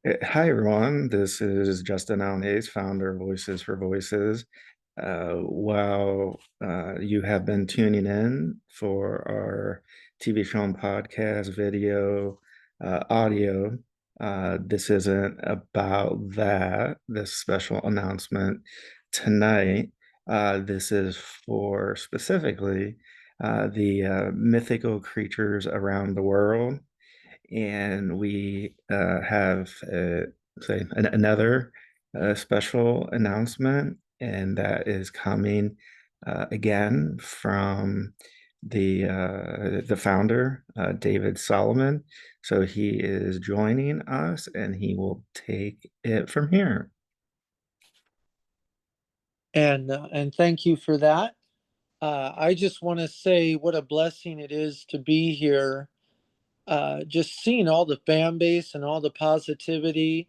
Hi, everyone. This is Justin Allen Hayes, founder of Voices for Voices. While you have been tuning in for our TV show and podcast, video, audio, this isn't about that, this special announcement tonight. This is for specifically the mythical creatures around the world, and we have another special announcement, and that is coming again from the founder, David Solomon. So he is joining us, and he will take it from here. And thank you for that. I just want to say what a blessing it is to be here. Just seeing all the fan base and all the positivity.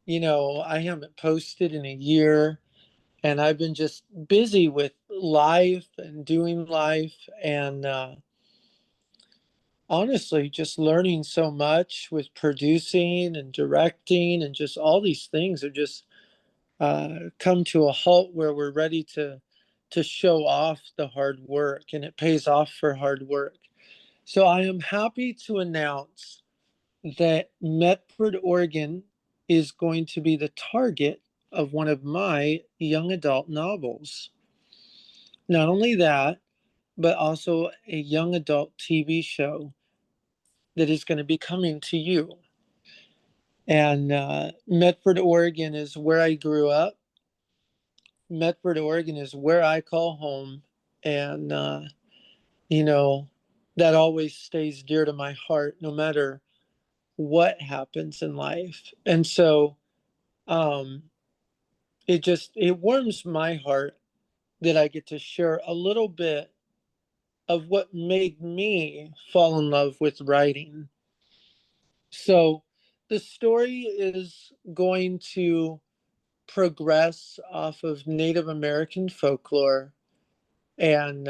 I haven't posted in a year, and I've been just busy with life and doing life, and honestly, just learning so much with producing and directing, and just all these things have just come to a halt where we're ready to show off the hard work, and it pays off for hard work. So I am happy to announce that Medford, Oregon is going to be the target of one of my young adult novels. Not only that, but also a young adult TV show that is going to be coming to you. And Medford, Oregon is where I grew up. Medford, Oregon is where I call home. And, you know, that always stays dear to my heart, no matter what happens in life. And so um, it warms my heart that I get to share a little bit of what made me fall in love with writing. So the story is going to progress off of Native American folklore and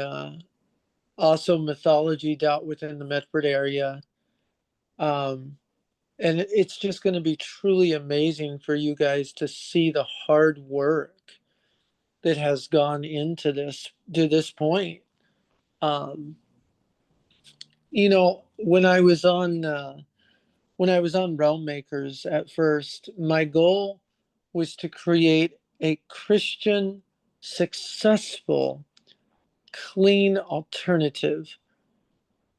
also mythology dealt within the Medford area. Um, and it's just going to be truly amazing for you guys to see the hard work that has gone into this to this point. Um, when I was on Realm Makers at first, my goal was to create a Christian, successful, clean alternative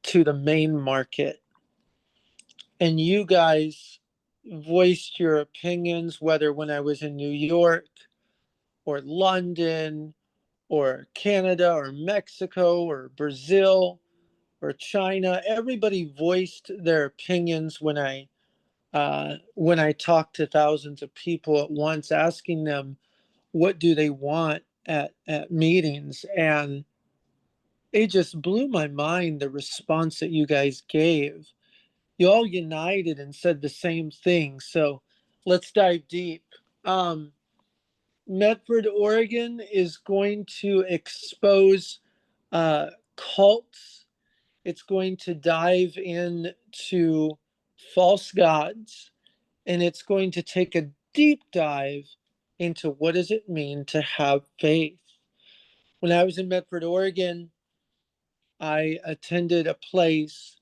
to the main market. And you guys voiced your opinions, whether when I was in New York or London or Canada or Mexico or Brazil or China. Everybody voiced their opinions when I talked to thousands of people at once, asking them what do they want at meetings. And it just blew my mind, the response that you guys gave. You all united and said the same thing. So let's dive deep. Um, Medford, Oregon is going to expose uh, cults. It's going to dive into false gods, and it's going to take a deep dive into what does it mean to have faith. When I was in Medford, Oregon, I attended a place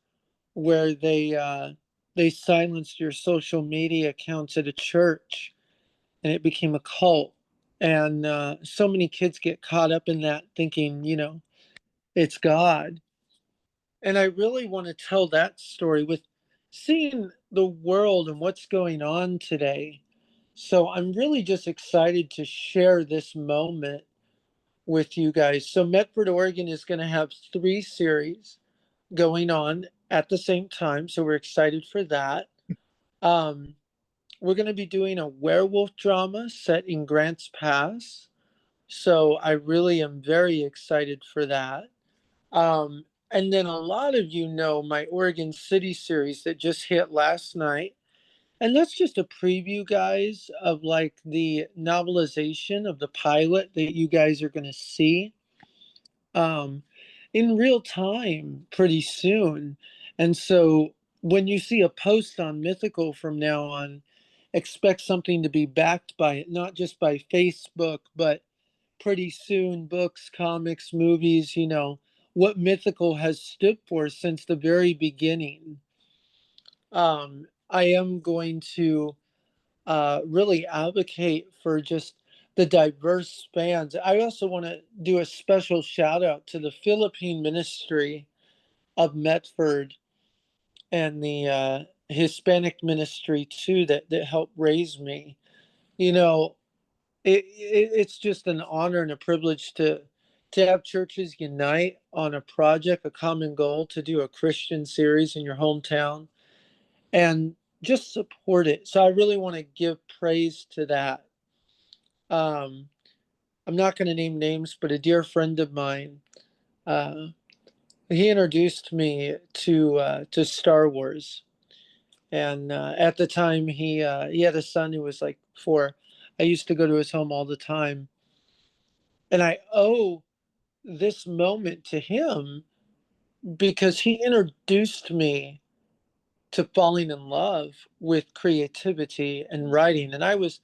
where they silenced your social media accounts at a church, and it became a cult. And so many kids get caught up in that, thinking, it's God. And I really want to tell that story with seeing the world and what's going on today. So I'm really just excited to share this moment with you guys. So Medford, Oregon is going to have 3 series going on at the same time. So we're excited for that. Um, we're going to be doing a werewolf drama set in Grants Pass. So I really am very excited for that. And then a lot of you know my Oregon City series that just hit last night. And that's just a preview, guys, of like the novelization of the pilot that you guys are going to see um, in real time pretty soon. And so when you see a post on Mythical from now on, expect something to be backed by it, not just by Facebook, but pretty soon books, comics, movies, what Mythical has stood for since the very beginning. I am going to really advocate for just the diverse fans. I also want to do a special shout out to the Philippine ministry of Medford and the Hispanic ministry too that helped raise me. You know, it's just an honor and a privilege to have churches unite on a project, a common goal to do a Christian series in your hometown and just support it. So I really want to give praise to that. Um, I'm not going to name names, but a dear friend of mine, uh, he introduced me to Star Wars, and at the time he had a son who was like 4. I used to go to his home all the time, and I owe this moment to him because he introduced me to falling in love with creativity and writing, and I was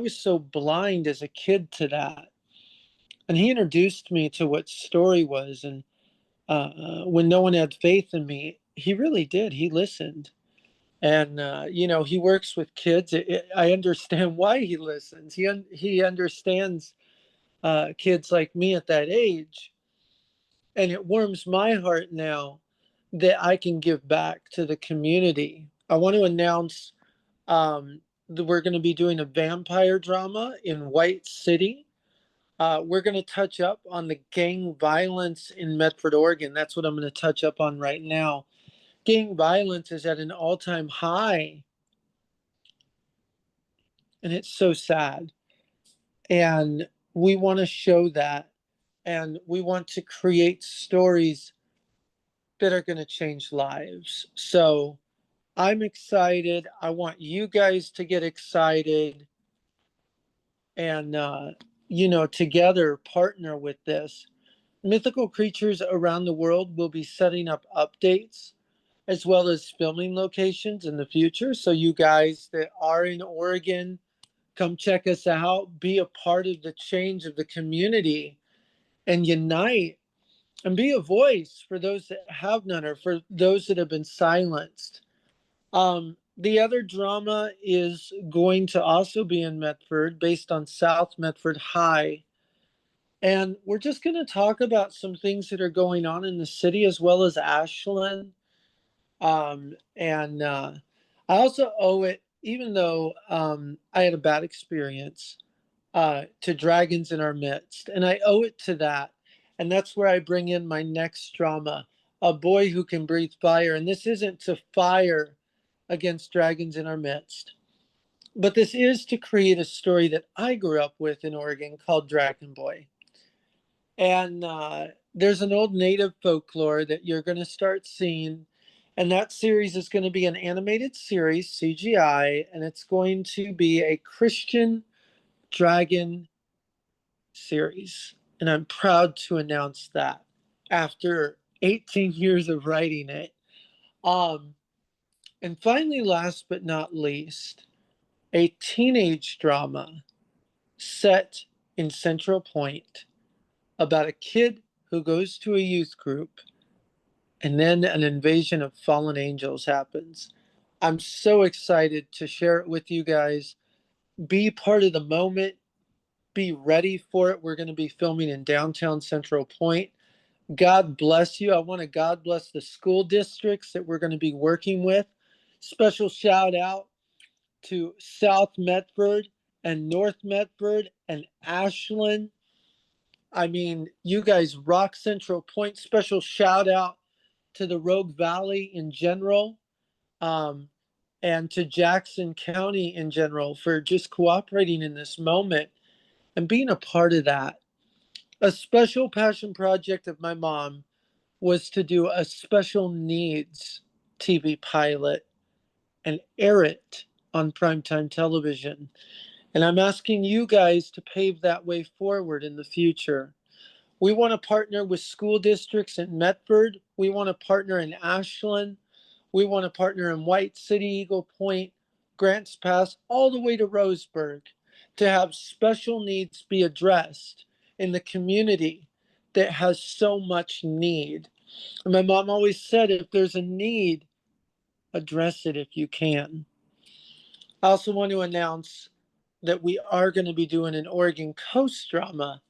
so blind as a kid to that, and he introduced me to what story was. And when no one had faith in me, he really did. He listened. And, he works with kids. I understand why he listens. He understands kids like me at that age. And it warms my heart now that I can give back to the community. I want to announce that we're going to be doing a vampire drama in White City. We're going to touch up on the gang violence in Medford, Oregon. That's what I'm going to touch up on right now. Gang violence is at an all-time high, and it's so sad. And we want to show that, and we want to create stories that are going to change lives. So I'm excited. I want you guys to get excited and, together partner with this. Mythical Creatures around the world will be setting up updates as well as filming locations in the future. So, you guys that are in Oregon, come check us out, be a part of the change of the community, and unite and be a voice for those that have none or for those that have been silenced. The other drama is going to also be in Medford, based on South Medford High. And we're just going to talk about some things that are going on in the city as well as Ashland. And I also owe it, even though I had a bad experience, to Dragons in Our Midst. And I owe it to that. And that's where I bring in my next drama, A Boy Who Can Breathe Fire. And this isn't to fire against Dragons in Our Midst, but this is to create a story that I grew up with in Oregon called Dragon Boy. And there's an old native folklore that you're going to start seeing. And that series is going to be an animated series, CGI, and it's going to be a Christian dragon series. And I'm proud to announce that after 18 years of writing it. Um, and finally, last but not least, a teenage drama set in Central Point about a kid who goes to a youth group and then an invasion of fallen angels happens. I'm so excited to share it with you guys. Be part of the moment. Be ready for it. We're going to be filming in downtown Central Point. God bless you. I want to God bless the school districts that we're going to be working with. Special shout out to South Medford and North Medford and Ashland. I mean, you guys rock Central Point. Special shout out to the Rogue Valley in general, um, and to Jackson County in general for just cooperating in this moment and being a part of that. A special passion project of my mom was to do a special needs TV pilot and air it on primetime television. And I'm asking you guys to pave that way forward in the future. We want to partner with school districts in Medford. We want to partner in Ashland. We want to partner in White City, Eagle Point. Grants Pass, all the way to Roseburg, to have special needs be addressed in the community that has so much need. And my mom always said, if there's a need, address it if you can. I also want to announce that we are going to be doing an Oregon Coast drama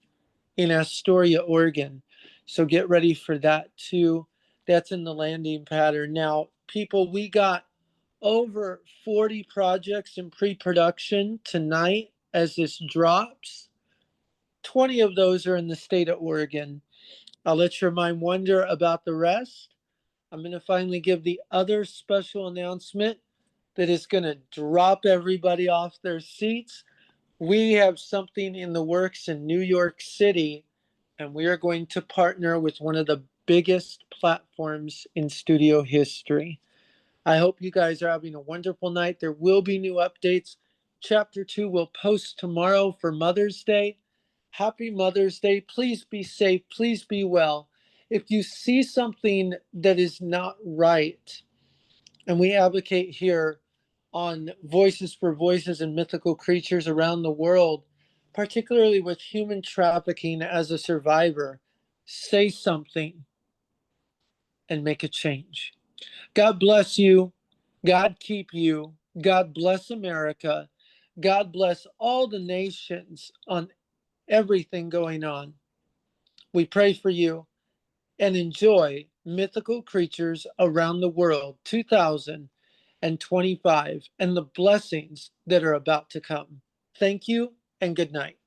in Astoria, Oregon. So get ready for that too. That's in the landing pattern. Now, people, we got over 40 projects in pre production tonight as this drops. 20 of those are in the state of Oregon. I'll let your mind wonder about the rest. I'm going to finally give the other special announcement that is going to drop everybody off their seats. We have something in the works in New York City, and we are going to partner with one of the biggest platforms in studio history. I hope you guys are having a wonderful night. There will be new updates. Chapter 2 will post tomorrow for Mother's Day. Happy Mother's Day. Please be safe. Please be well. If you see something that is not right, and we advocate here on Voices for Voices and Mythical Creatures around the world, particularly with human trafficking as a survivor, say something and make a change. God bless you. God keep you. God bless America. God bless all the nations on everything going on. We pray for you and enjoy Mythical Creatures Around the World 2025 and the blessings that are about to come. Thank you and good night.